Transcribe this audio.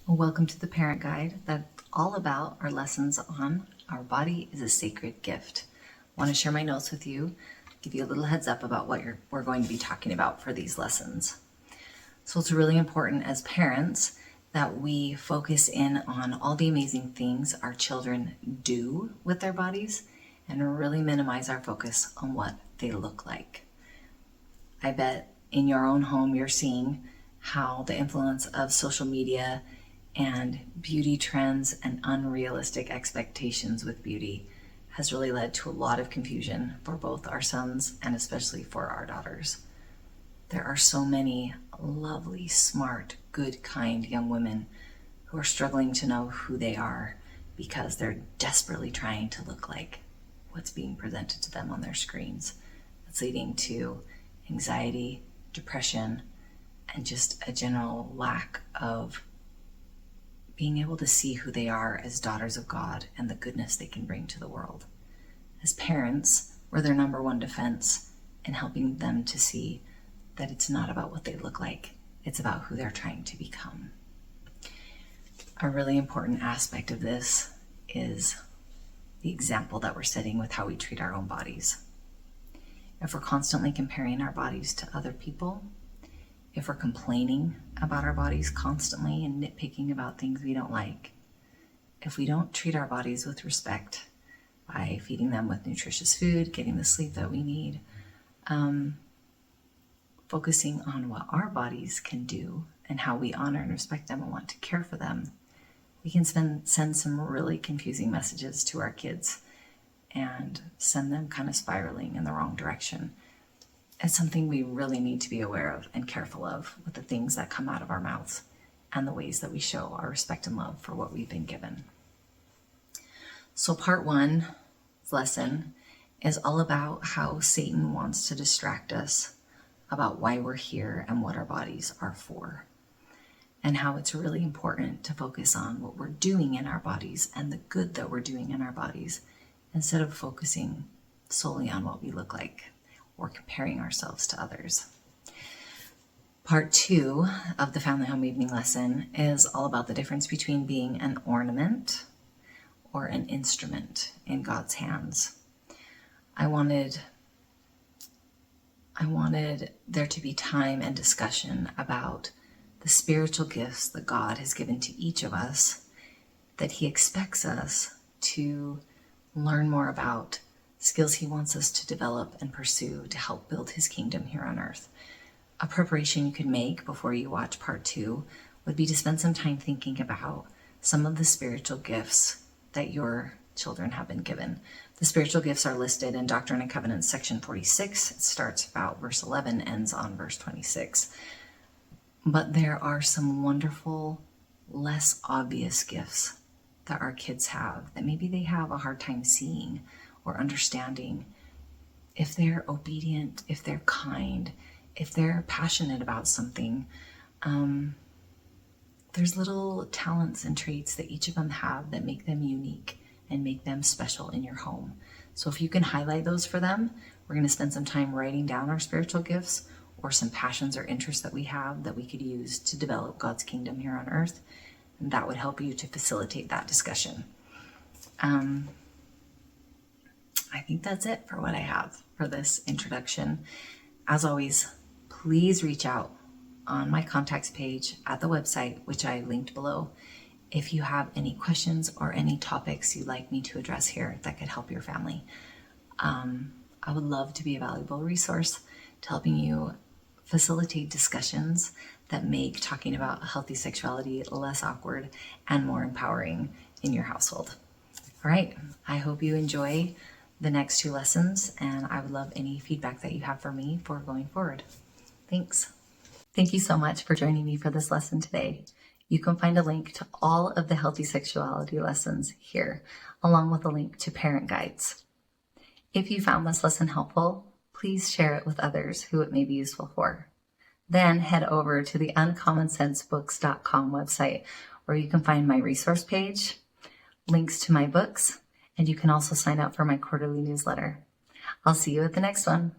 Welcome to the Parent Guide that's all about our lessons on our body is a sacred gift. I want to share my notes with you, give you a little heads up about what we're going to be talking about for these lessons. So it's really important as parents that we focus in on all the amazing things our children do with their bodies and really minimize our focus on what they look like. I bet in your own home you're seeing how the influence of social media and beauty trends and unrealistic expectations with beauty has really led to a lot of confusion for both our sons and especially for our daughters. There are so many lovely, smart, good, kind young women who are struggling to know who they are because they're desperately trying to look like what's being presented to them on their screens. That's leading to anxiety, depression, and just a general lack of being able to see who they are as daughters of God and the goodness they can bring to the world. As parents, we're their number one defense in helping them to see that it's not about what they look like, it's about who they're trying to become. A really important aspect of this is the example that we're setting with how we treat our own bodies. If we're constantly comparing our bodies to other people, if we're complaining about our bodies constantly and nitpicking about things we don't like, if we don't treat our bodies with respect by feeding them with nutritious food, getting the sleep that we need, focusing on what our bodies can do and how we honor and respect them and want to care for them, we can send some really confusing messages to our kids and send them kind of spiraling in the wrong direction. It's something we really need to be aware of and careful of with the things that come out of our mouths and the ways that we show our respect and love for what we've been given. So part 1's lesson is all about how Satan wants to distract us about why we're here and what our bodies are for, and how it's really important to focus on what we're doing in our bodies and the good that we're doing in our bodies instead of focusing solely on what we look like or comparing ourselves to others. Part 2 of the Family Home Evening lesson is all about the difference between being an ornament or an instrument in God's hands. I wanted there to be time and discussion about the spiritual gifts that God has given to each of us that He expects us to learn more about, skills He wants us to develop and pursue to help build His kingdom here on earth. A preparation you could make before you watch part 2 would be to spend some time thinking about some of the spiritual gifts that your children have been given. The spiritual gifts are listed in Doctrine and Covenants section 46. It starts about verse 11, ends on verse 26. But there are some wonderful, less obvious gifts that our kids have that maybe they have a hard time seeing or understanding. If they're obedient, if they're kind, if they're passionate about something, there's little talents and traits that each of them have that make them unique and make them special in your home. So if you can highlight those for them, we're going to spend some time writing down our spiritual gifts or some passions or interests that we have that we could use to develop God's kingdom here on earth. And that would help you to facilitate that discussion. I think that's it for what I have for this introduction. As always, please reach out on my contacts page at the website, which I linked below, if you have any questions or any topics you'd like me to address here that could help your family. I would love to be a valuable resource to helping you facilitate discussions that make talking about healthy sexuality less awkward and more empowering in your household. All right, I hope you enjoy the next 2 lessons, and I would love any feedback that you have for me for going forward. Thanks. Thank you so much for joining me for this lesson today. You can find a link to all of the healthy sexuality lessons here, along with a link to parent guides. If you found this lesson helpful, please share it with others who it may be useful for. Then head over to the uncommonsensebooks.com website, where you can find my resource page, links to my books, and you can also sign up for my quarterly newsletter. I'll see you at the next one.